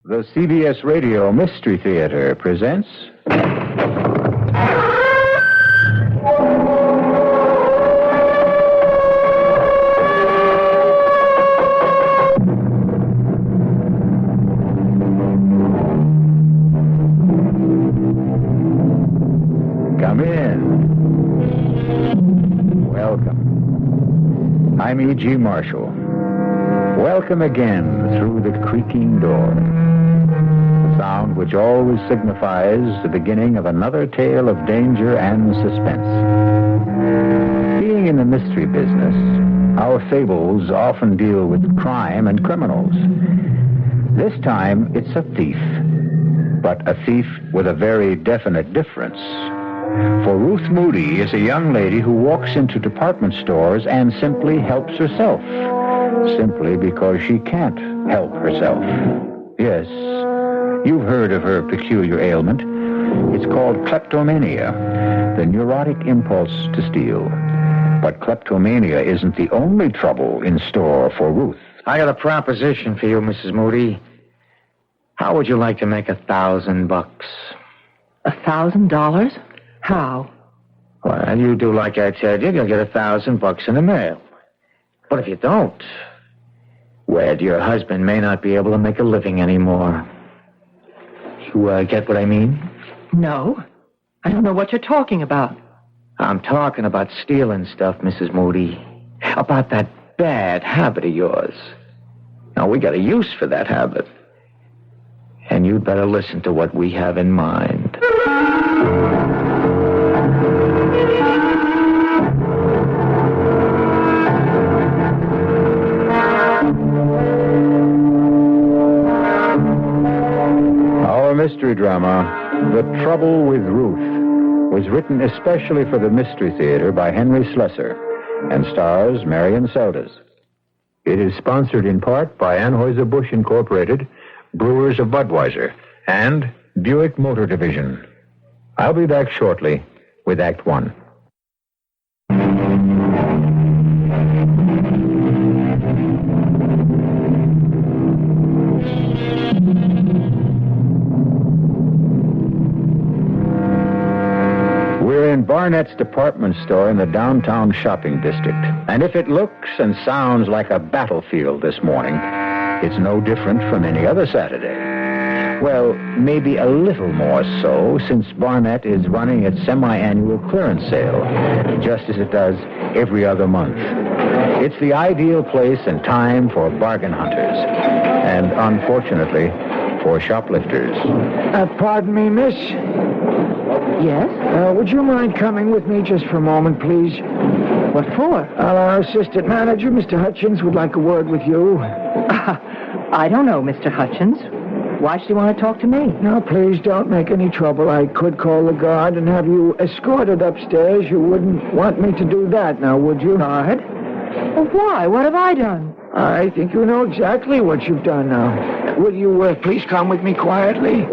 The CBS Radio Mystery Theater presents... Come in. Welcome. I'm E.G. Marshall. Welcome again through the creaking door. The sound which always signifies the beginning of another tale of danger and suspense. Being in the mystery business, our fables often deal with crime and criminals. This time, it's a thief. But a thief with a very definite difference. For Ruth Moody is a young lady who walks into department stores and simply helps herself. Simply because she can't help herself. Yes, you've heard of her peculiar ailment. It's called kleptomania, the neurotic impulse to steal. But kleptomania isn't the only trouble in store for Ruth. I got a proposition for you, Mrs. Moody. How would you like to make $1,000? $1,000? How? Well, you do like I said, you'll get $1,000 in the mail. But if you don't, well, your husband may not be able to make a living anymore. You get what I mean? No. I don't know what you're talking about. I'm talking about stealing stuff, Mrs. Moody. About that bad habit of yours. Now, we got a use for that habit. And you'd better listen to what we have in mind. Our mystery drama, The Trouble with Ruth, was written especially for the Mystery Theater by Henry Slessor and stars Marion Seldes. It is sponsored in part by Anheuser-Busch Incorporated, Brewers of Budweiser, and Buick Motor Division. I'll be back shortly with Act One. We're in Barnett's department store in the downtown shopping district. And if it looks and sounds like a battlefield this morning, it's no different from any other Saturday. Well, maybe a little more so, since Barnett is running its semi-annual clearance sale, just as it does every other month. It's the ideal place and time for bargain hunters, and unfortunately, for shoplifters. Pardon me, miss. Yes? Would you mind coming with me just for a moment, please? What for? Our assistant manager, Mr. Hutchins, would like a word with you. I don't know, Mr. Hutchins. Why should you want to talk to me? Now, please don't make any trouble. I could call the guard and have you escorted upstairs. You wouldn't want me to do that now, would you? Guard? Well, why? What have I done? I think you know exactly what you've done now. Will you please come with me quietly?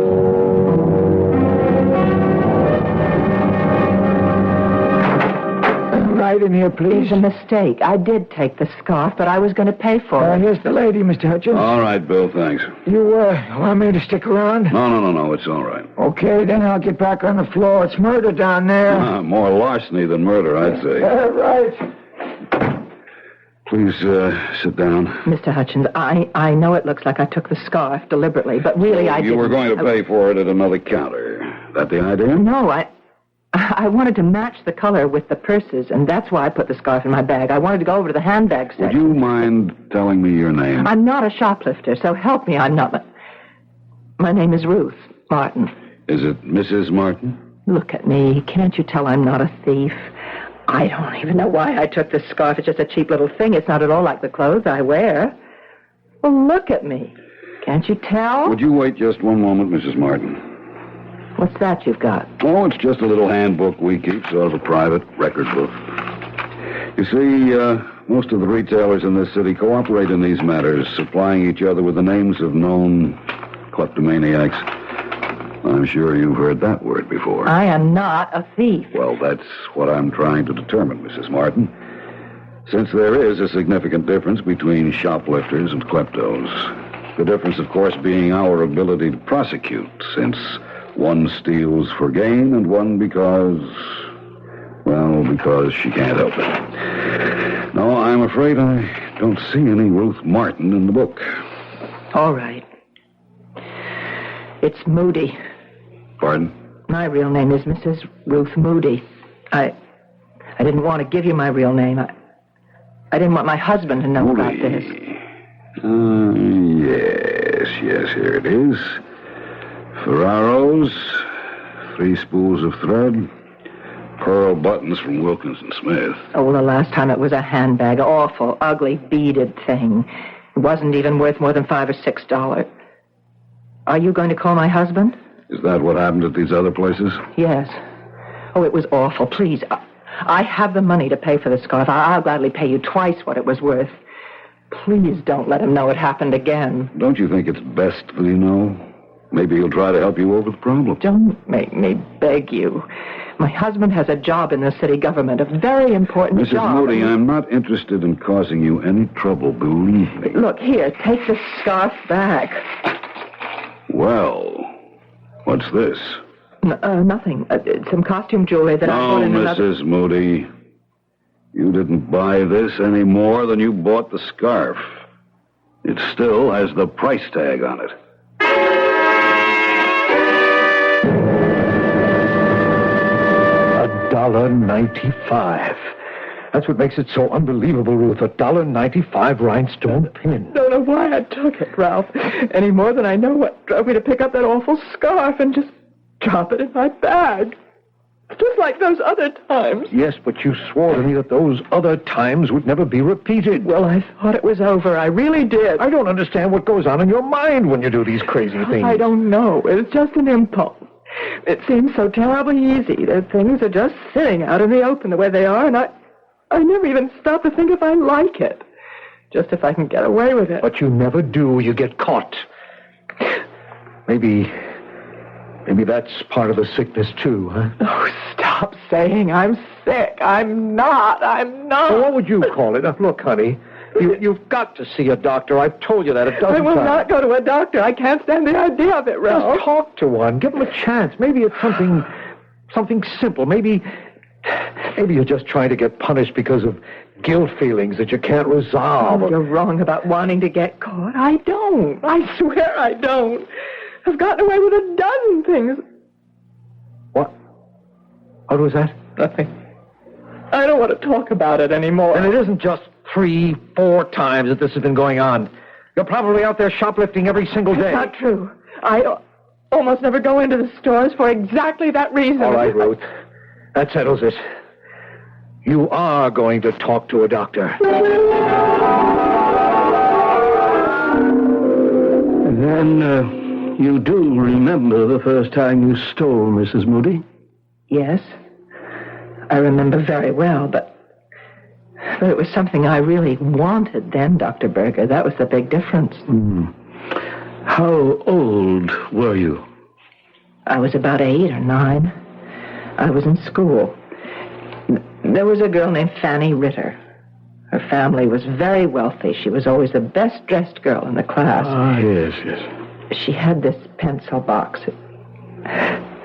Right in here, please. It's a mistake. I did take the scarf, but I was going to pay for it. Here's the lady, Mr. Hutchins. All right, Bill, thanks. You want me to stick around? No, it's all right. Okay, then I'll get back on the floor. It's murder down there. More larceny than murder, I'd say. Right. Please, sit down. Mr. Hutchins, I know it looks like I took the scarf deliberately, but really I didn't. You were going to pay for it at another counter. That the idea? No, I wanted to match the color with the purses, and that's why I put the scarf in my bag. I wanted to go over to the handbag section. Would you mind telling me your name? I'm not a shoplifter, so help me. I'm not. My name is Ruth Martin. Is it Mrs. Martin? Look at me. Can't you tell I'm not a thief? I don't even know why I took this scarf. It's just a cheap little thing. It's not at all like the clothes I wear. Well, look at me. Can't you tell? Would you wait just one moment, Mrs. Martin? What's that you've got? Oh, it's just a little handbook we keep, sort of a private record book. You see, most of the retailers in this city cooperate in these matters, supplying each other with the names of known kleptomaniacs. I'm sure you've heard that word before. I am not a thief. Well, that's what I'm trying to determine, Mrs. Martin. Since there is a significant difference between shoplifters and kleptos. The difference, of course, being our ability to prosecute, since one steals for gain and one because she can't help it. No, I'm afraid I don't see any Ruth Martin in the book. All right. It's Moody. Pardon? My real name is Mrs. Ruth Moody. I didn't want to give you my real name. I didn't want my husband to know Moody. about this. Yes, here it is. Ferraro's, 3 spools of thread, pearl buttons from Wilkinson Smith. Oh, well, the last time it was a handbag. Awful, ugly, beaded thing. It wasn't even worth more than $5 or $6. Are you going to call my husband? Is that what happened at these other places? Yes. Oh, it was awful. Please, I have the money to pay for the scarf. I'll gladly pay you twice what it was worth. Please don't let him know it happened again. Don't you think it's best that he know? Maybe he'll try to help you over the problem. Don't make me beg you. My husband has a job in the city government, a very important Mrs. job. Moody, I'm not interested in causing you any trouble, believe me. Look, here, take the scarf back. Well, what's this? Nothing. Some costume jewelry that I bought in another... Mrs. Moody, you didn't buy this any more than you bought the scarf. It still has the price tag on it. $1.95. That's what makes it so unbelievable, Ruth. $1.95 rhinestone pin. Don't know why I took it, Ralph. Any more than I know what drove me to pick up that awful scarf and just drop it in my bag. Just like those other times. Yes, but you swore to me that those other times would never be repeated. Well, I thought it was over. I really did. I don't understand what goes on in your mind when you do these crazy things. I don't know. It's just an impulse. It seems so terribly easy that things are just sitting out in the open the way they are, and I never even stop to think if I like it. Just if I can get away with it. But you never do. You get caught. Maybe that's part of the sickness, too, huh? Oh, stop saying I'm sick. I'm not. Well, what would you call it? Now, look, honey, you've got to see a doctor. I've told you that a dozen times. I will not go to a doctor. I can't stand the idea of it, Ralph. Just talk to one. Give him a chance. Maybe it's something simple. Maybe you're just trying to get punished because of guilt feelings that you can't resolve. Oh, you're wrong about wanting to get caught. I don't. I swear I don't. I've gotten away with a dozen things. What? What was that? Nothing. I don't want to talk about it anymore. And it isn't just 3-4 times that this has been going on. You're probably out there shoplifting every single day. That's not true. I almost never go into the stores for exactly that reason. All right, Ruth. That settles it. You are going to talk to a doctor. Then, you do remember the first time you stole, Mrs. Moody? Yes. I remember very well, but it was something I really wanted then, Dr. Berger. That was the big difference. How old were you? I was about 8 or 9. I was in school. There was a girl named Fanny Ritter. Her family was very wealthy. She was always the best-dressed girl in the class. Ah, yes. She had this pencil box.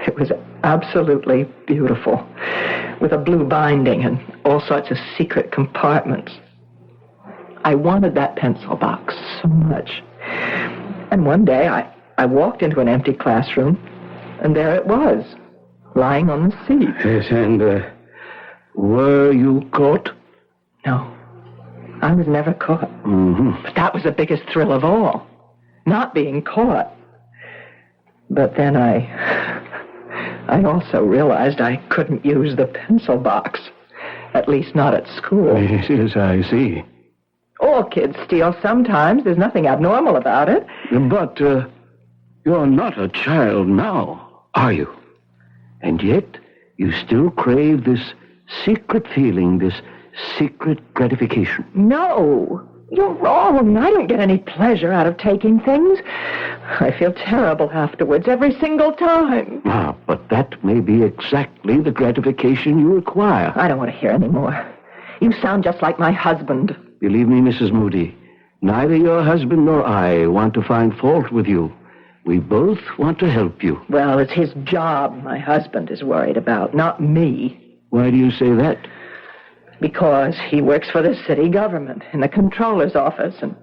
It was absolutely beautiful, with a blue binding and all sorts of secret compartments. I wanted that pencil box so much. And one day I walked into an empty classroom, and there it was, lying on the seat. Yes, and were you caught? No, I was never caught. Mm-hmm. But that was the biggest thrill of all, not being caught. But then I also realized I couldn't use the pencil box, at least not at school. Yes, I see. All kids steal sometimes. There's nothing abnormal about it. But you're not a child now, are you? And yet, you still crave this secret feeling, this secret gratification. No, you're wrong. I don't get any pleasure out of taking things. I feel terrible afterwards, every single time. Ah, but that may be exactly the gratification you require. I don't want to hear any more. You sound just like my husband. Believe me, Mrs. Moody, Neither your husband nor I want to find fault with you. We both want to help you. Well, it's his job my husband is worried about, not me. Why do you say that? Because he works for the city government in the controller's office, and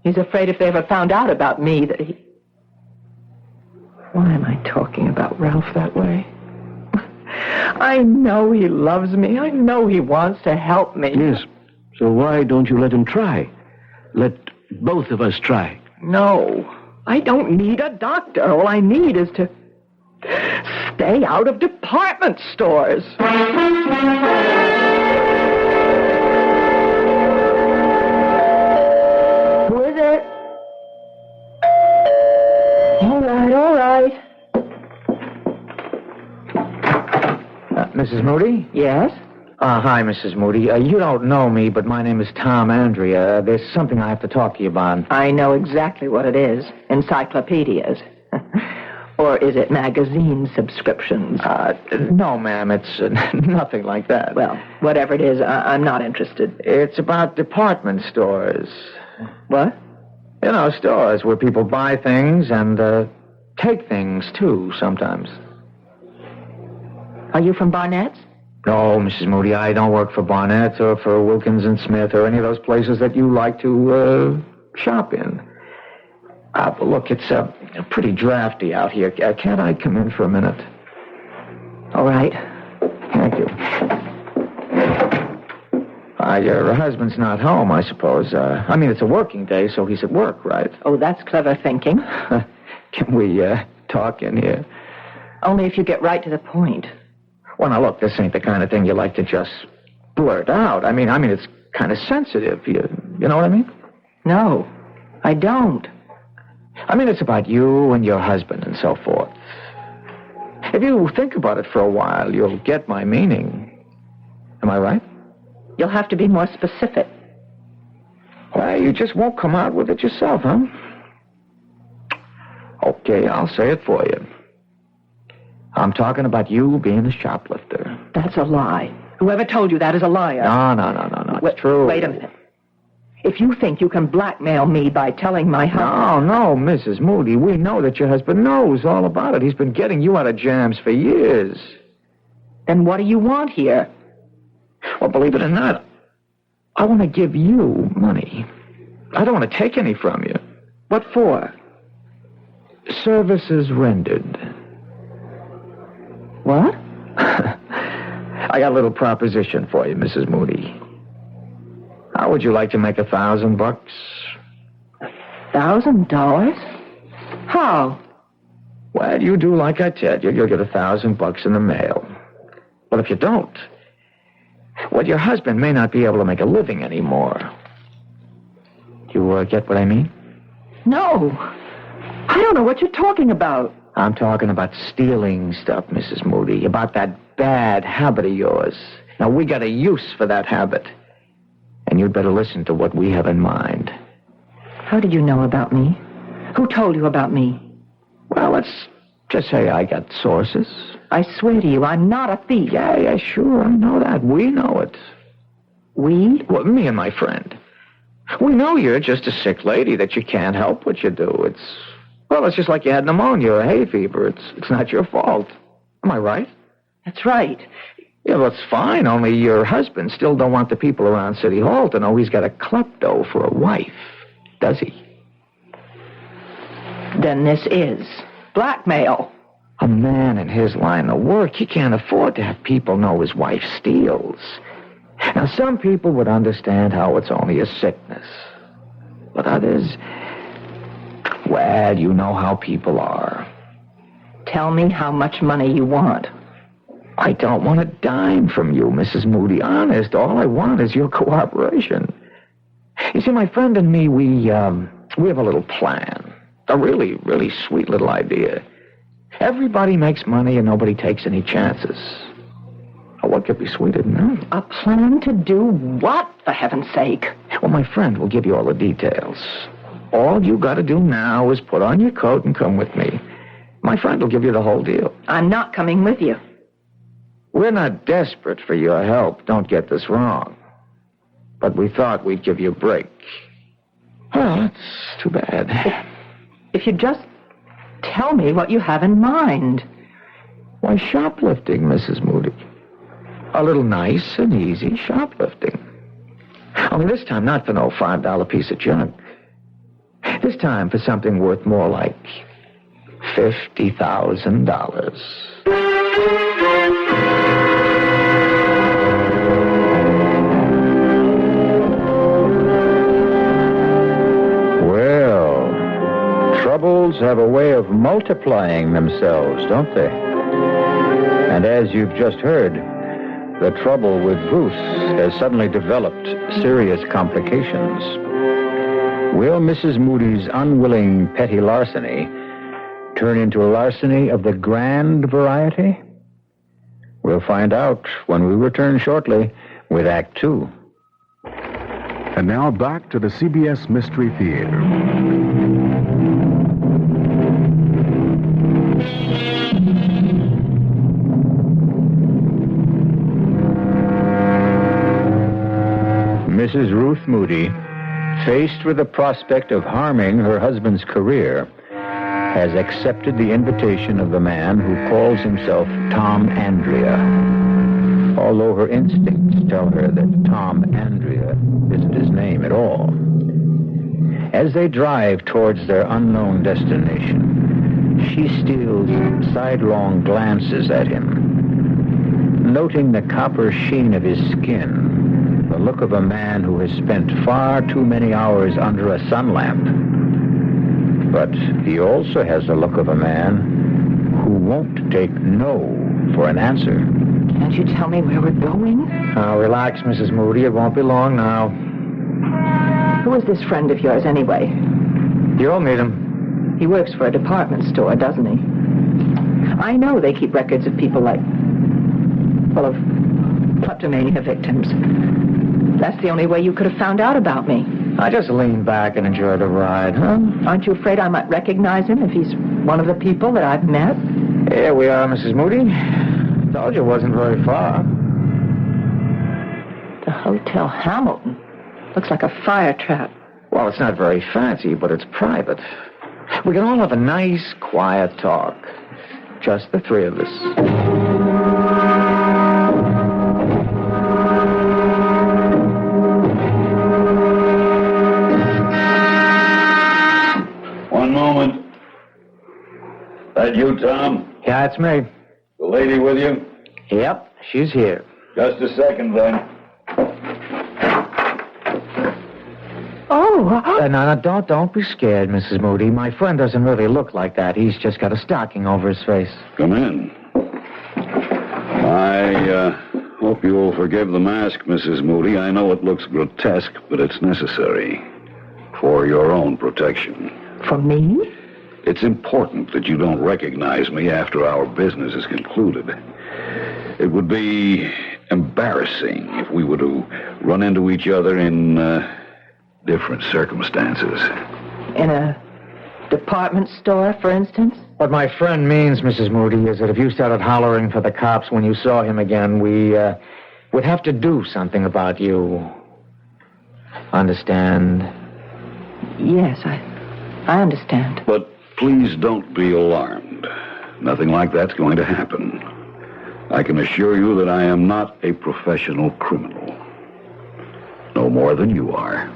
he's afraid if they ever found out about me that he... Why am I talking about Ralph that way? I know he loves me. I know he wants to help me. Yes. So why don't you let him try? Let both of us try. No. I don't need a doctor. All I need is to stay out of department stores. Who is it? All right. Mrs. Moody? Yes? Hi, Mrs. Moody. You don't know me, but my name is Tom Andrea. There's something I have to talk to you about. I know exactly what it is. Encyclopedias. Or is it magazine subscriptions? No, ma'am, it's nothing like that. Well, whatever it is, I'm not interested. It's about department stores. What? You know, stores where people buy things and take things, too, sometimes. Are you from Barnett's? No, Mrs. Moody, I don't work for Barnett's or for Wilkins and Smith or any of those places that you like to shop in. But look, it's pretty drafty out here. Can't I come in for a minute? All right. Thank you. Your husband's not home, I suppose. I mean, it's a working day, so he's at work, right? Oh, that's clever thinking. Can we talk in here? Only if you get right to the point. Well, now, look, this ain't the kind of thing you like to just blurt out. I mean, it's kind of sensitive. You know what I mean? No, I don't. I mean, it's about you and your husband and so forth. If you think about it for a while, you'll get my meaning. Am I right? You'll have to be more specific. Well, you just won't come out with it yourself, huh? Okay, I'll say it for you. I'm talking about you being a shoplifter. That's a lie. Whoever told you that is a liar. No. It's true. Wait a minute. If you think you can blackmail me by telling my husband... No, Mrs. Moody. We know that your husband knows all about it. He's been getting you out of jams for years. Then what do you want here? Well, believe it or not, I want to give you money. I don't want to take any from you. What for? Services rendered. What? I got a little proposition for you, Mrs. Moody. How would you like to make $1,000? $1,000? How? Well, you do like I tell you. You'll get $1,000 in the mail. But if you don't, well, your husband may not be able to make a living anymore. You get what I mean? No. I don't know what you're talking about. I'm talking about stealing stuff, Mrs. Moody, about that bad habit of yours. Now, we got a use for that habit. And you'd better listen to what we have in mind. How did you know about me? Who told you about me? Well, let's just say I got sources. I swear to you, I'm not a thief. Yeah, sure, I know that. We know it. We? Well, me and my friend. We know you're just a sick lady, that you can't help what you do. It's just like you had pneumonia or hay fever. It's not your fault. Am I right? That's right. Yeah, well, it's fine, only your husband still don't want the people around City Hall to know he's got a klepto for a wife, does he? Then this is blackmail. A man in his line of work, he can't afford to have people know his wife steals. Now, some people would understand how it's only a sickness. But others, well, you know how people are. Tell me how much money you want. I don't want a dime from you, Mrs. Moody. Honest, all I want is your cooperation. You see, my friend and me, we have a little plan. A really, really sweet little idea. Everybody makes money and nobody takes any chances. Oh, what could be sweeter than that? A plan to do what, for heaven's sake? Well, my friend will give you all the details. All you got to do now is put on your coat and come with me. My friend will give you the whole deal. I'm not coming with you. We're not desperate for your help. Don't get this wrong. But we thought we'd give you a break. Well, that's too bad. If you just tell me what you have in mind. Why, shoplifting, Mrs. Moody. A little nice and easy shoplifting. Only this time not for no $5 piece of junk. This time for something worth more like $50,000. Well, troubles have a way of multiplying themselves, don't they? And as you've just heard, the trouble with Ruth has suddenly developed serious complications. Will Mrs. Moody's unwilling petty larceny turn into larceny of the grand variety? We'll find out when we return shortly with Act Two. And now back to the CBS Mystery Theater. Mrs. Ruth Moody, faced with the prospect of harming her husband's career, has accepted the invitation of the man who calls himself Tom Andrea, although her instincts tell her that Tom Andrea isn't his name at all. As they drive towards their unknown destination, she steals sidelong glances at him, noting the copper sheen of his skin, the look of a man who has spent far too many hours under a sun lamp. But he also has the look of a man who won't take no for an answer. Can't you tell me where we're going? Now, relax, Mrs. Moody. It won't be long now. Who is this friend of yours, anyway? You'll meet him. He works for a department store, doesn't he? I know they keep records of people like, well, of kleptomania victims. That's the only way you could have found out about me. I just leaned back and enjoyed the ride, huh? Aren't you afraid I might recognize him if he's one of the people that I've met? Here we are, Mrs. Moody. Told you it wasn't very far. The Hotel Hamilton. Looks like a fire trap. Well, it's not very fancy, but it's private. We can all have a nice, quiet talk. Just the three of us. One moment. That you, Tom? Yeah, it's me. The lady with you? Yep, she's here. Just a second, then. Oh, No, don't be scared, Mrs. Moody. My friend doesn't really look like that. He's just got a stocking over his face. Come in. I hope you'll forgive the mask, Mrs. Moody. I know it looks grotesque, but it's necessary for your own protection. for me? It's important that you don't recognize me after our business is concluded. It would be embarrassing if we were to run into each other in different circumstances. In a department store, for instance? What my friend means, Mrs. Moody, is that if you started hollering for the cops when you saw him again, we would have to do something about you. Understand? Yes, I understand. But please don't be alarmed. Nothing like that's going to happen. I can assure you that I am not a professional criminal. No more than you are.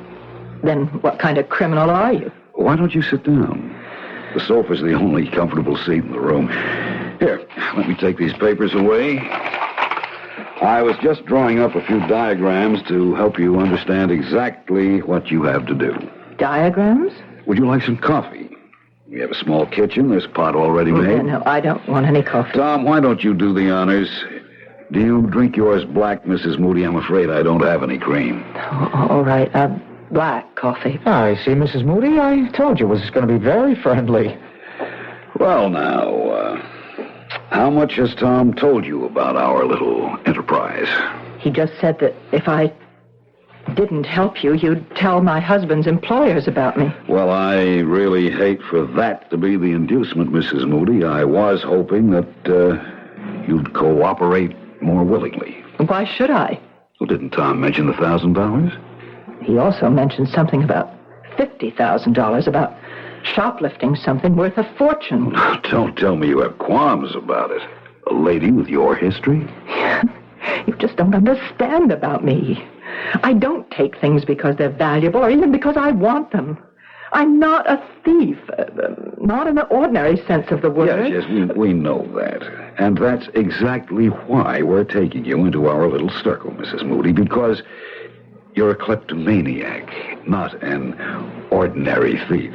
Then what kind of criminal are you? Why don't you sit down? The sofa's the only comfortable seat in the room. Here, let me take these papers away. I was just drawing up a few diagrams to help you understand exactly what you have to do. Diagrams? Would you like some coffee? We have a small kitchen. There's a pot already made. No, I don't want any coffee. Tom, why don't you do the honors? Do you drink yours black, Mrs. Moody? I'm afraid I don't have any cream. Oh, all right, black coffee. I see, Mrs. Moody. I told you it was going to be very friendly. Well, now, how much has Tom told you about our little enterprise? He just said that if I didn't help you, you'd tell my husband's employers about me. Well, I really hate for that to be the inducement, Mrs. Moody. I was hoping that you'd cooperate more willingly. Why should I? Well, didn't Tom mention the $1,000? He also mentioned something about $50,000 about shoplifting something worth a fortune. Don't tell me you have qualms about it. A lady with your history? You just don't understand about me. I don't take things because they're valuable or even because I want them. I'm not a thief, not in the ordinary sense of the word. Yes, we know that. And that's exactly why we're taking you into our little circle, Mrs. Moody, because you're a kleptomaniac, not an ordinary thief.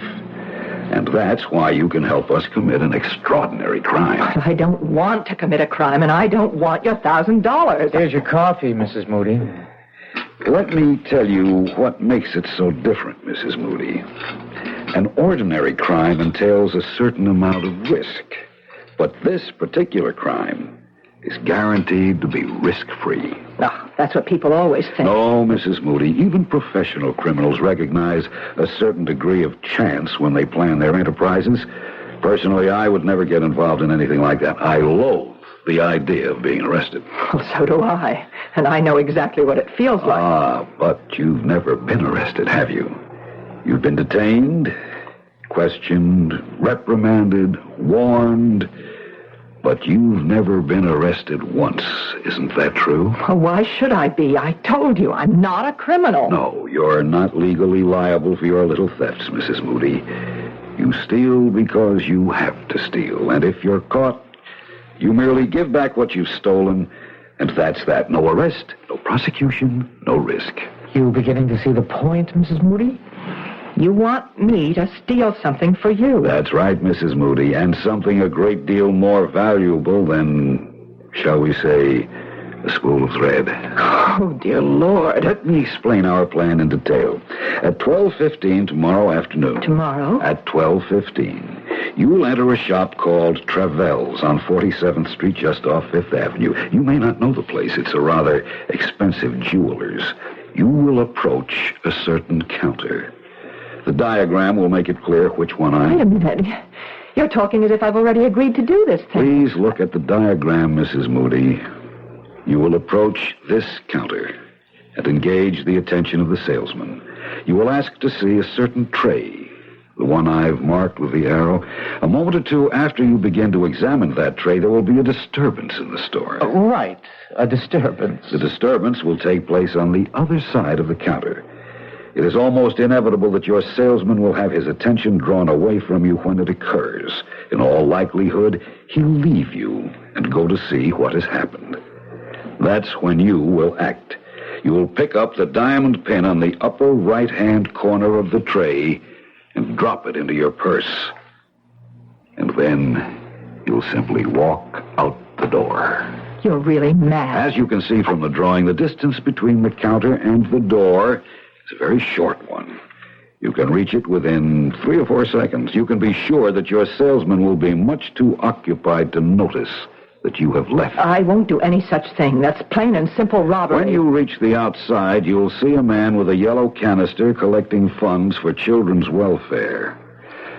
And that's why you can help us commit an extraordinary crime. I don't want to commit a crime, and I don't want your $1,000. Here's your coffee, Mrs. Moody. Let me tell you what makes it so different, Mrs. Moody. An ordinary crime entails a certain amount of risk. But this particular crime is guaranteed to be risk-free. Oh, that's what people always think. No, Mrs. Moody, even professional criminals recognize a certain degree of chance when they plan their enterprises. Personally, I would never get involved in anything like that. I loathe the idea of being arrested. Well, so do I. And I know exactly what it feels like. Ah, but you've never been arrested, have you? You've been detained, questioned, reprimanded, warned, but you've never been arrested once. Isn't that true? Well, why should I be? I told you, I'm not a criminal. No, you're not legally liable for your little thefts, Mrs. Moody. You steal because you have to steal, and if you're caught, you merely give back what you've stolen, and that's that. No arrest, no prosecution, no risk. You beginning to see the point, Mrs. Moody? You want me to steal something for you. That's right, Mrs. Moody, and something a great deal more valuable than, shall we say, a spool of thread. Oh, dear Lord. Let me explain our plan in detail. At 12:15 tomorrow afternoon. Tomorrow? At 12:15. You will enter a shop called Travell's on 47th Street, just off 5th Avenue. You may not know the place. It's a rather expensive jeweler's. You will approach a certain counter. The diagram will make it clear which one Wait a minute. You're talking as if I've already agreed to do this thing. Please look at the diagram, Mrs. Moody. You will approach this counter and engage the attention of the salesman. You will ask to see a certain tray, the one I've marked with the arrow. A moment or two after you begin to examine that tray, there will be a disturbance in the store. Right, a disturbance. The disturbance will take place on the other side of the counter. It is almost inevitable that your salesman will have his attention drawn away from you when it occurs. In all likelihood, he'll leave you and go to see what has happened. That's when you will act. You will pick up the diamond pin on the upper right-hand corner of the tray and drop it into your purse. And then you'll simply walk out the door. You're really mad. As you can see from the drawing, the distance between the counter and the door is a very short one. You can reach it within 3 or 4 seconds. You can be sure that your salesman will be much too occupied to notice that you have left. I won't do any such thing. That's plain and simple robbery. When you reach the outside, you'll see a man with a yellow canister collecting funds for children's welfare.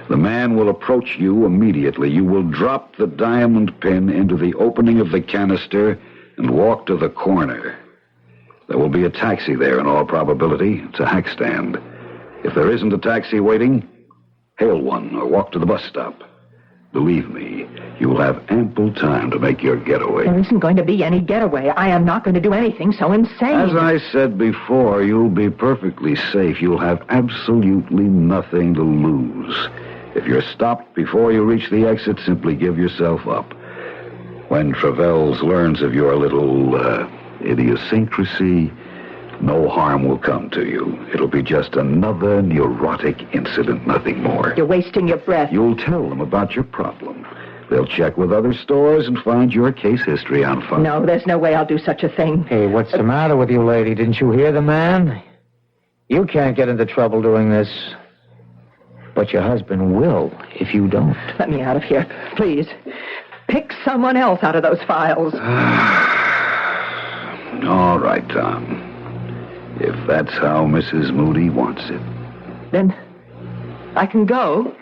The man will approach you immediately. You will drop the diamond pin into the opening of the canister and walk to the corner. There will be a taxi there in all probability. It's a hack stand. If there isn't a taxi waiting, hail one or walk to the bus stop. Believe me, you will have ample time to make your getaway. There isn't going to be any getaway. I am not going to do anything so insane. As I said before, you'll be perfectly safe. You'll have absolutely nothing to lose. If you're stopped before you reach the exit, simply give yourself up. When Travell's learns of your little idiosyncrasy, no harm will come to you. It'll be just another neurotic incident, nothing more. You're wasting your breath. You'll tell them about your problem. They'll check with other stores and find your case history on file. No, there's no way I'll do such a thing. Hey, what's the matter with you, lady? Didn't you hear the man? You can't get into trouble doing this. But your husband will if you don't. Let me out of here, please. Pick someone else out of those files. All right, Tom. If that's how Mrs. Moody wants it. Then I can go.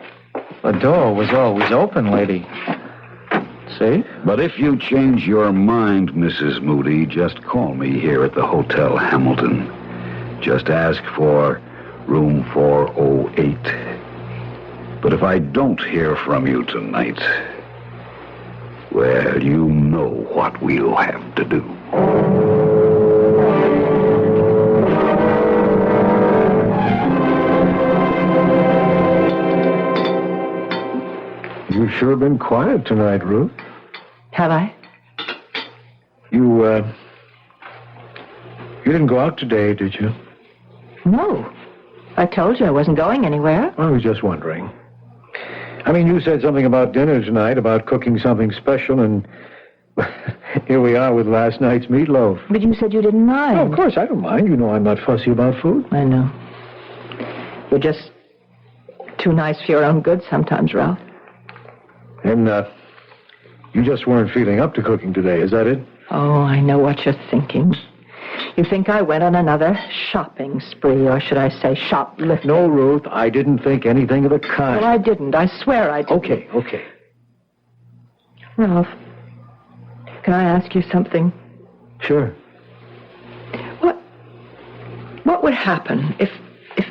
The door was always open, lady. See? But if you change your mind, Mrs. Moody, just call me here at the Hotel Hamilton. Just ask for room 408. But if I don't hear from you tonight, well, you know what we'll have to do. You've sure been quiet tonight, Ruth. Have I? You didn't go out today, did you? No. I told you I wasn't going anywhere. I was just wondering. I mean, you said something about dinner tonight, about cooking something special, and here we are with last night's meatloaf. But you said you didn't mind. Oh, of course, I don't mind. You know I'm not fussy about food. I know. You're just too nice for your own good sometimes, Ralph. And, you just weren't feeling up to cooking today, is that it? Oh, I know what you're thinking. You think I went on another shopping spree, or should I say shoplifting? No, Ruth, I didn't think anything of the kind. Well, I didn't. I swear I didn't. Okay. Ralph, can I ask you something? Sure. What would happen if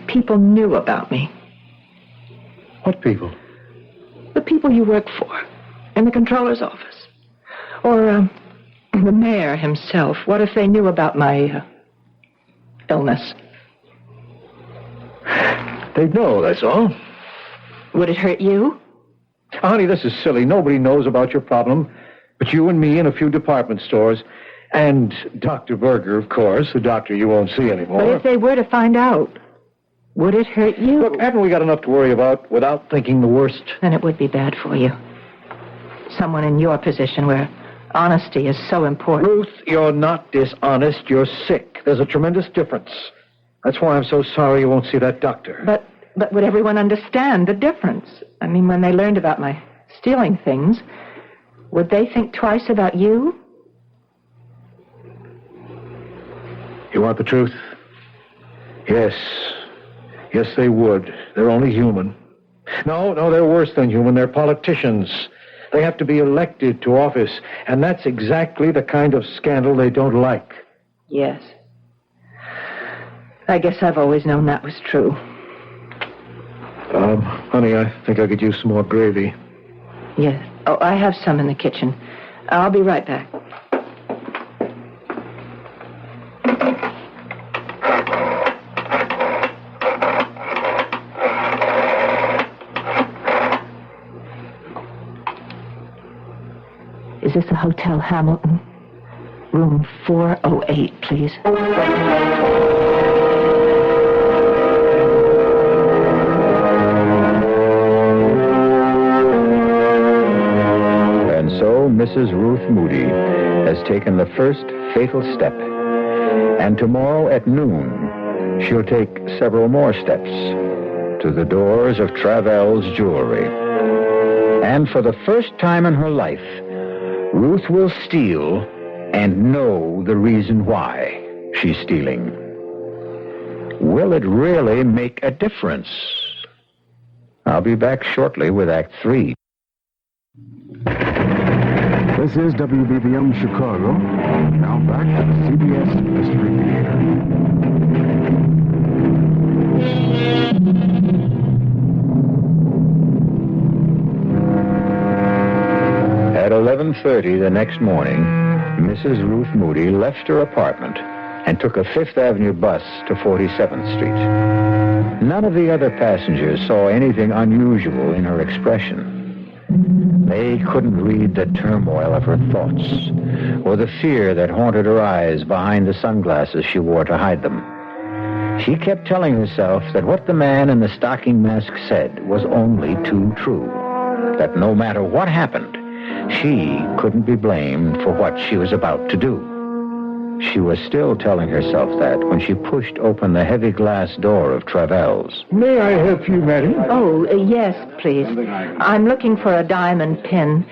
people knew about me? What people? The people you work for, in the controller's office. Or, the mayor himself. What if they knew about my illness? They'd know, that's all. Would it hurt you? Honey, this is silly. Nobody knows about your problem but you and me and a few department stores. And Dr. Berger, of course, the doctor you won't see anymore. But if they were to find out, would it hurt you? Look, haven't we got enough to worry about without thinking the worst? Then it would be bad for you. Someone in your position where honesty is so important. Ruth, you're not dishonest. You're sick. There's a tremendous difference. That's why I'm so sorry you won't see that doctor. But would everyone understand the difference? I mean, when they learned about my stealing things, would they think twice about you? You want the truth? Yes. Yes, they would. They're only human. No, they're worse than human. They're politicians. They have to be elected to office, and that's exactly the kind of scandal they don't like. Yes. I guess I've always known that was true. Honey, I think I could use some more gravy. Yes. Oh, I have some in the kitchen. I'll be right back. Is this a Hotel Hamilton? Room 408, please. And so Mrs. Ruth Moody has taken the first fatal step. And tomorrow at noon, she'll take several more steps to the doors of Travell's Jewelry. And for the first time in her life, Ruth will steal and know the reason why she's stealing. Will it really make a difference? I'll be back shortly with Act 3. This is WBBM Chicago. Now back to the CBS Mystery Theater. At 11:30 the next morning, Mrs. Ruth Moody left her apartment and took a Fifth Avenue bus to 47th Street. None of the other passengers saw anything unusual in her expression. They couldn't read the turmoil of her thoughts or the fear that haunted her eyes behind the sunglasses she wore to hide them. She kept telling herself that what the man in the stocking mask said was only too true, that no matter what happened, she couldn't be blamed for what she was about to do. She was still telling herself that when she pushed open the heavy glass door of Travell's. May I help you, madam? Oh, yes, please. I'm looking for a diamond pin.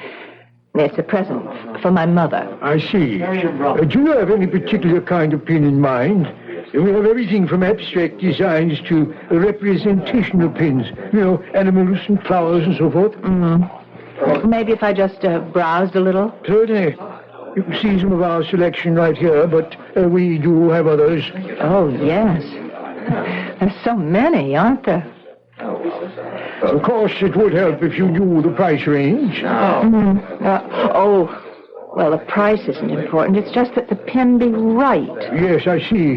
It's a present for my mother. I see. Do you have any particular kind of pin in mind? We have everything from abstract designs to representational pins. You know, animals and flowers and so forth. Maybe if I just browsed a little. Certainly. You can see some of our selection right here, but we do have others. Oh, yes. There's so many, aren't there? Of course, it would help if you knew the price range. Well, the price isn't important. It's just that the pin be right. Yes, I see.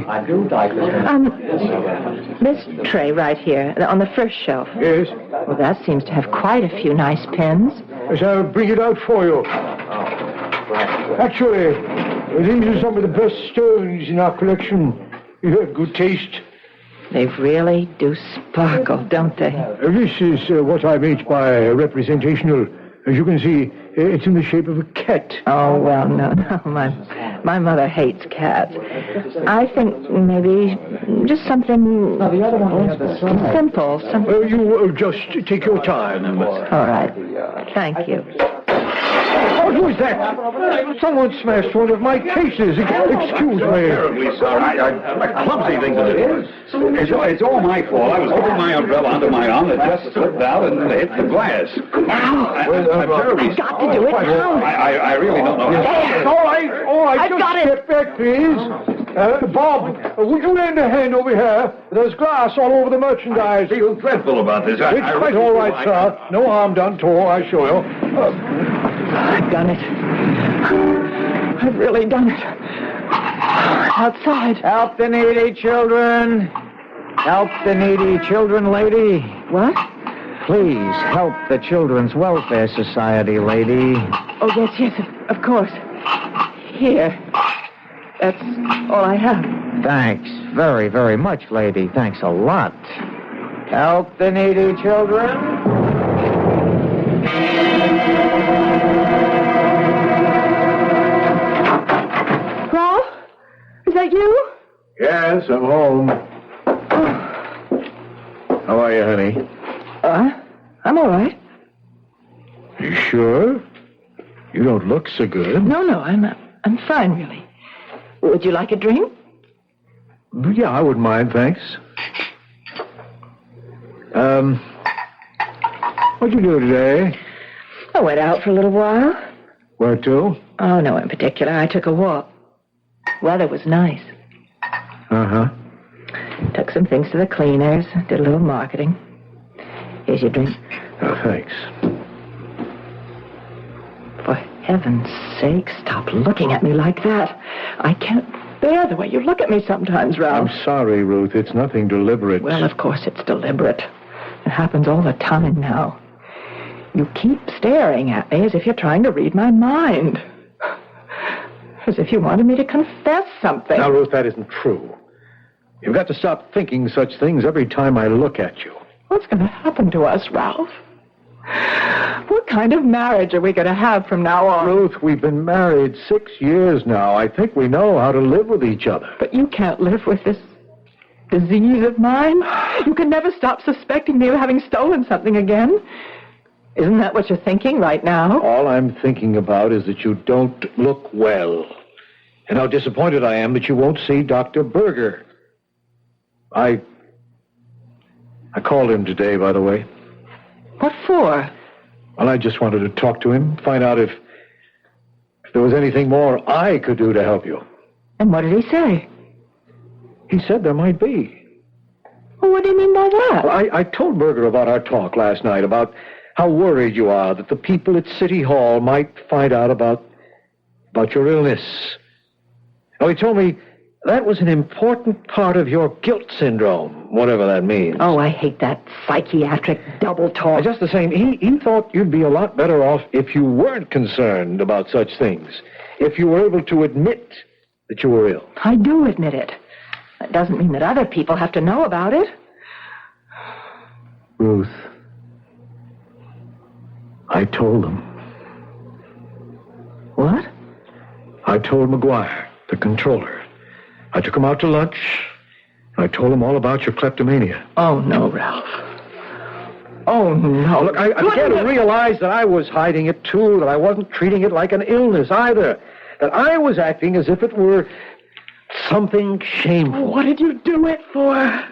This tray right here, on the first shelf. Yes. Well, that seems to have quite a few nice pins. Yes, I'll bring it out for you. Actually, these are some of the best stones in our collection. You have good taste. They really do sparkle, don't they? This is what I meant by representational. As you can see, it's in the shape of a cat. Oh, well, no. My mother hates cats. I think maybe just something simple. Something. You just take your time. All right. Thank you. What was that? Someone smashed one of my cases. Excuse me. Terribly sorry. A clumsy thing that it is. It's all my fault. I was holding my umbrella under my arm that just slipped out and hit the glass. I'm terribly I've got to do it now. I really don't know how. All right. I've Just got it. step back, please. Bob, would you lend a hand over here? There's glass all over the merchandise. I feel dreadful about this. It's quite all right, sir. No harm done to her, I assure you. I've done it. I've really done it. Outside. Help the needy children. Help the needy children, lady. What? Please help the Children's Welfare Society, lady. Oh, yes, of course. Here. That's all I have. Thanks very, very much, lady. Thanks a lot. Help the needy children. Ralph? Is that you? Yes, I'm home. How are you, honey? I'm all right. You sure? You don't look so good. No, I'm fine, really. Would you like a drink? Yeah, I wouldn't mind, thanks. What'd you do today? I went out for a little while. Where to? Oh, no, in particular. I took a walk. Weather was nice. Uh-huh. Took some things to the cleaners. Did a little marketing. Here's your drink. Oh, thanks. For heaven's sake, stop looking at me like that. I can't bear the way you look at me sometimes, Ralph. I'm sorry, Ruth. It's nothing deliberate. Well, of course it's deliberate. It happens all the time now. You keep staring at me as if you're trying to read my mind. As if you wanted me to confess something. Now, Ruth, that isn't true. You've got to stop thinking such things every time I look at you. What's going to happen to us, Ralph? What kind of marriage are we going to have from now on? Ruth, we've been married 6 years now. I think we know how to live with each other. But you can't live with this disease of mine. You can never stop suspecting me of having stolen something again. Isn't that what you're thinking right now? All I'm thinking about is that you don't look well. And how disappointed I am that you won't see Dr. Berger. I called him today, by the way. What for? Well, I just wanted to talk to him, find out if there was anything more I could do to help you. And what did he say? He said there might be. Well, what do you mean by that? Well, I told Berger about our talk last night, about how worried you are that the people at City Hall might find out about your illness. Now, he told me that was an important part of your guilt syndrome, whatever that means. Oh, I hate that psychiatric double talk. Just the same, he thought you'd be a lot better off if you weren't concerned about such things, if you were able to admit that you were ill. I do admit it. That doesn't mean that other people have to know about it. Ruth, I told him. What? I told McGuire, the controller. I took him out to lunch, and I told him all about your kleptomania. Oh, no, Ralph. Oh, no. Look, I began to realize that I was hiding it, too, that I wasn't treating it like an illness, either. That I was acting as if it were something shameful. What did you do it for?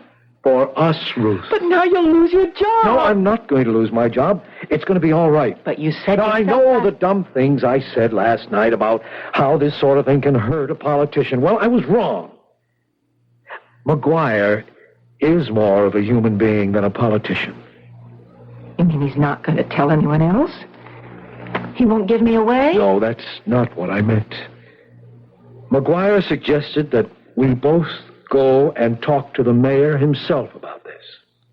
For us, Ruth. But now you'll lose your job. No, I'm not going to lose my job. It's going to be all right. But you said... Now, I know the dumb things I said last night about how this sort of thing can hurt a politician. Well, I was wrong. McGuire is more of a human being than a politician. You mean he's not going to tell anyone else? He won't give me away? No, that's not what I meant. McGuire suggested that we both go and talk to the mayor himself about this.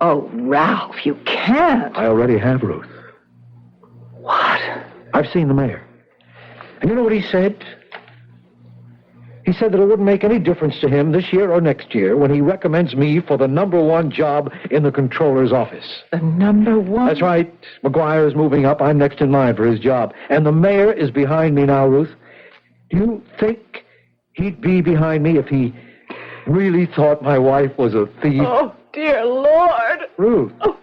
Oh, Ralph, you can't. I already have, Ruth. What? I've seen the mayor. And you know what he said? He said that it wouldn't make any difference to him this year or next year when he recommends me for the #1 job in the controller's office. The #1? That's right. McGuire is moving up. I'm next in line for his job. And the mayor is behind me now, Ruth. Do you think he'd be behind me if he really thought my wife was a thief? Oh, dear Lord. Ruth. Oh,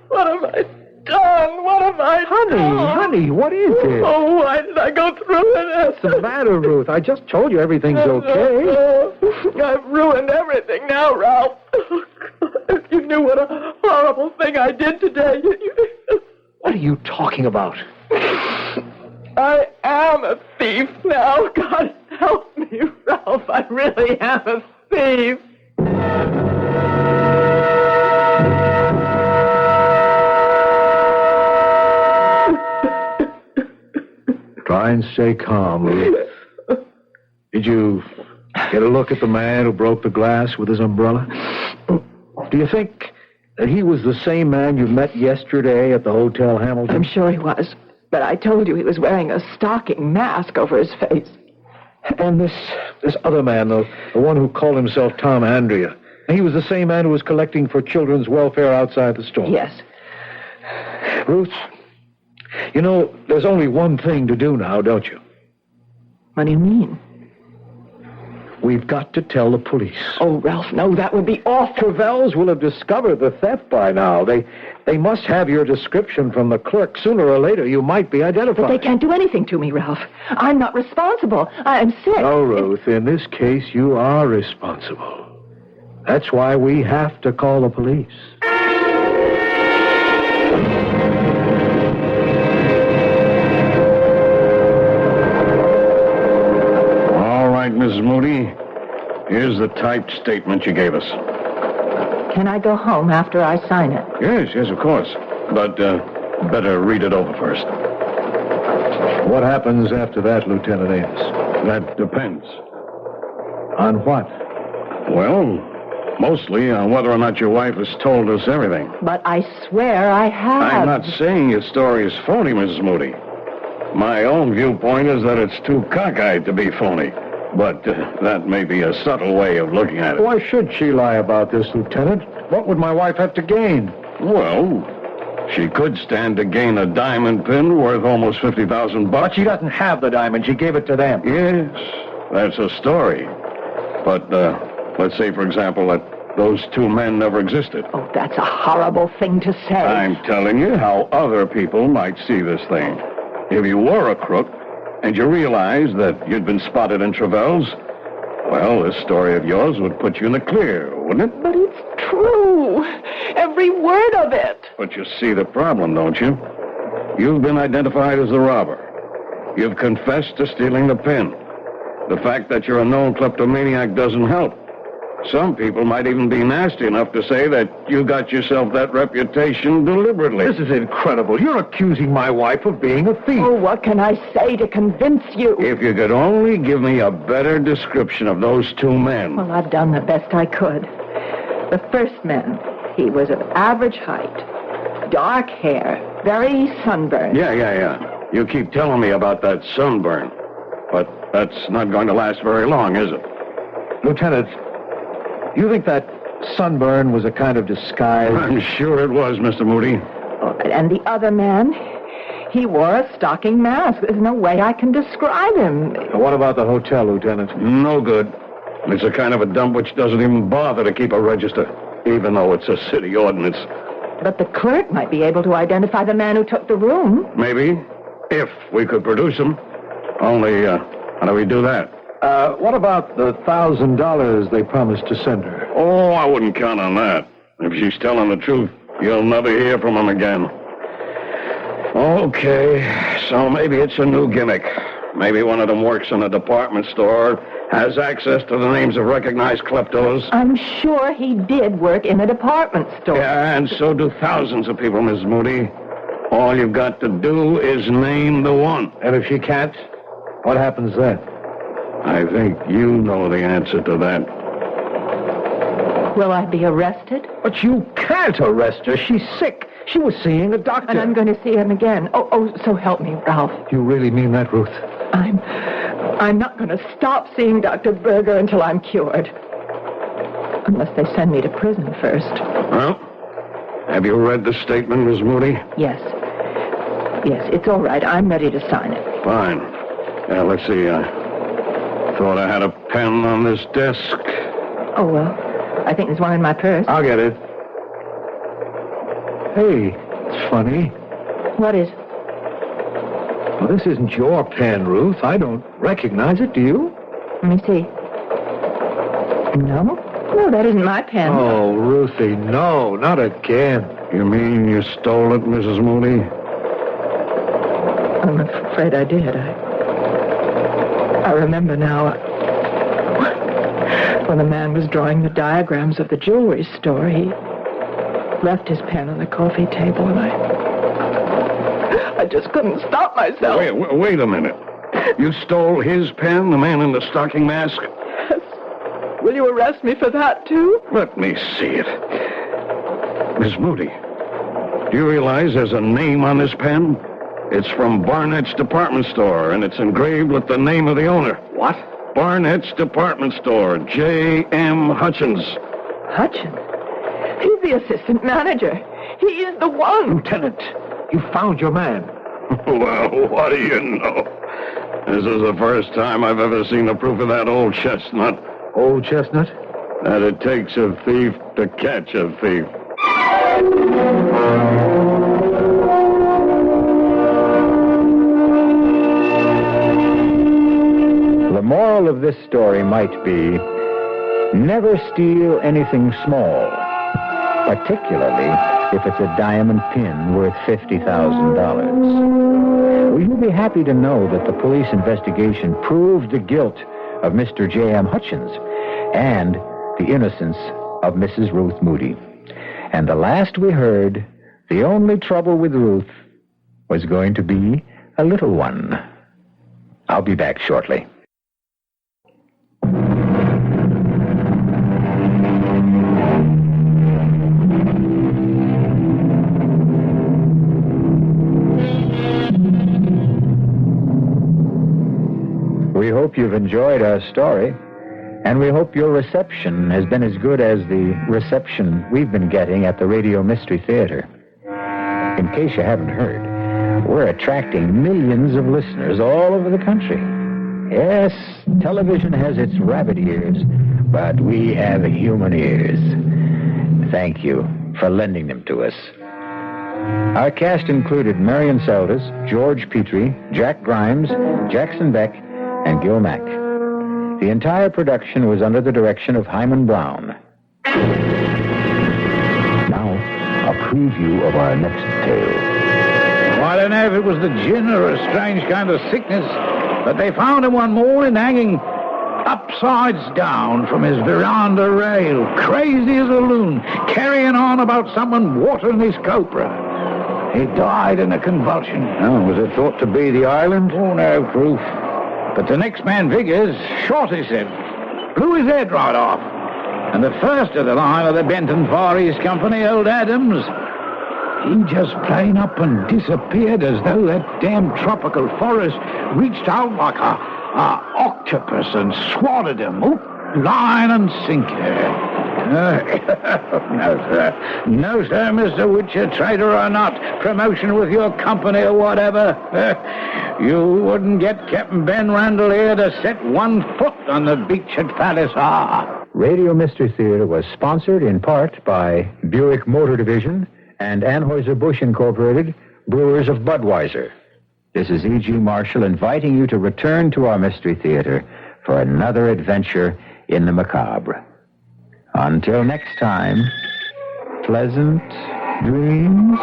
what have I done? What have I done? Honey, what is it? Oh, why did I go through it? What's the matter, Ruth? I just told you everything's okay. I've ruined everything now, Ralph. Oh, God, if you knew what a horrible thing I did today. What are you talking about? I am a thief now. God help me, Ralph. I really am a thief. Try and stay calm, Ruth. Did you get a look at the man who broke the glass with his umbrella? Do you think that he was the same man you met yesterday at the Hotel Hamilton? I'm sure he was, but I told you he was wearing a stocking mask over his face. And this other man, the one who called himself Tom Andrea, he was the same man who was collecting for children's welfare outside the store? Yes. Ruth, you know, there's only one thing to do now, don't you? What do you mean? We've got to tell the police. Oh, Ralph, no, that would be awful. Travels will have discovered the theft by now. They must have your description from the clerk. Sooner or later, you might be identified. But they can't do anything to me, Ralph. I'm not responsible. I'm sick. No, Ruth, in this case, you are responsible. That's why we have to call the police. All right, Mrs. Moody. Here's the typed statement you gave us. Can I go home after I sign it? Yes, of course. But better read it over first. What happens after that, Lieutenant Ames? That depends. On what? Well, mostly on whether or not your wife has told us everything. But I swear I have. I'm not saying your story is phony, Mrs. Moody. My own viewpoint is that it's too cockeyed to be phony. But that may be a subtle way of looking at it. Why should she lie about this, Lieutenant? What would my wife have to gain? Well, she could stand to gain a diamond pin worth almost $50,000. But she doesn't have the diamond. She gave it to them. Yes, that's a story. But let's say, for example, that those two men never existed. Oh, that's a horrible thing to say. I'm telling you how other people might see this thing. If you were a crook, and you realized that you'd been spotted in Travels, well, this story of yours would put you in the clear, wouldn't it? But it's true. Every word of it. But you see the problem, don't you? You've been identified as the robber. You've confessed to stealing the pin. The fact that you're a known kleptomaniac doesn't help. Some people might even be nasty enough to say that you got yourself that reputation deliberately. This is incredible. You're accusing my wife of being a thief. Oh, what can I say to convince you? If you could only give me a better description of those two men. Well, I've done the best I could. The first man, he was of average height, dark hair, very sunburned. Yeah. You keep telling me about that sunburn. But that's not going to last very long, is it? Lieutenant, you think that sunburn was a kind of disguise? I'm sure it was, Mr. Moody. Oh, and the other man, he wore a stocking mask. There's no way I can describe him. What about the hotel, Lieutenant? No good. It's a kind of a dump which doesn't even bother to keep a register, even though it's a city ordinance. But the clerk might be able to identify the man who took the room. Maybe, if we could produce him. Only, how do we do that? What about the $1,000 they promised to send her? Oh, I wouldn't count on that. If she's telling the truth, you'll never hear from him again. Okay, so maybe it's a new gimmick. Maybe one of them works in a department store, has access to the names of recognized kleptos. I'm sure he did work in a department store. Yeah, and so do thousands of people, Mrs. Moody. All you've got to do is name the one. And if she can't, what happens then? I think you know the answer to that. Will I be arrested? But you can't arrest her. She's sick. She was seeing a doctor. And I'm going to see him again. Oh, so help me, Ralph. Do you really mean that, Ruth? I'm not going to stop seeing Dr. Berger until I'm cured. Unless they send me to prison first. Well, have you read the statement, Miss Moody? Yes. Yes, it's all right. I'm ready to sign it. Fine. Yeah, let's see. I thought I had a pen on this desk. Oh, well, I think there's one in my purse. I'll get it. Hey, it's funny. What is? Well, this isn't your pen, Ruth. I don't recognize it, do you? Let me see. No, that isn't my pen. Oh, Ruthie, no, not again. You mean you stole it, Mrs. Moody? I'm afraid I did. I remember now. When the man was drawing the diagrams of the jewelry store, he left his pen on the coffee table, and I just couldn't stop myself. Wait a minute. You stole his pen, the man in the stocking mask? Yes. Will you arrest me for that, too? Let me see it. Miss Moody, do you realize there's a name on this pen? It's from Barnett's department store, and it's engraved with the name of the owner. What? Barnett's department store, J.M. Hutchins. Hutchins? He's the assistant manager. He is the one. Lieutenant, you found your man. Well, what do you know? This is the first time I've ever seen the proof of that old chestnut. Old chestnut? That it takes a thief to catch a thief. The moral of this story might be, never steal anything small, particularly if it's a diamond pin worth $50,000. Will you be happy to know that the police investigation proved the guilt of Mr. J.M. Hutchins and the innocence of Mrs. Ruth Moody? And the last we heard, the only trouble with Ruth was going to be a little one. I'll be back shortly. We hope you've enjoyed our story, and we hope your reception has been as good as the reception we've been getting at the Radio Mystery Theater. In case you haven't heard, we're attracting millions of listeners all over the country. Yes, television has its rabbit ears, but we have human ears. Thank you for lending them to us. Our cast included Marion Seldes, George Petrie, Jack Grimes, Jackson Beck, and Gil Mack. The entire production was under the direction of Hyman Brown. Now, a preview of our next tale. Well, I don't know if it was the gin or a strange kind of sickness, but they found him one morning hanging upsides down from his veranda rail, crazy as a loon, carrying on about someone watering his copra. He died in a convulsion. Oh, was it thought to be the island? Oh, no proof. But the next man figures shot his head, blew his head right off. And the first of the line of the Benton Far East Company, old Adams, he just plain up and disappeared as though that damn tropical forest reached out like a octopus and swatted him, line and sinker. No, sir. No, sir, Mr. Witcher, trader or not, promotion with your company or whatever. You wouldn't get Captain Ben Randall here to set one foot on the beach at Palisar. Radio Mystery Theater was sponsored in part by Buick Motor Division and Anheuser-Busch Incorporated, Brewers of Budweiser. This is E.G. Marshall inviting you to return to our Mystery Theater for another adventure in the macabre. Until next time, pleasant dreams.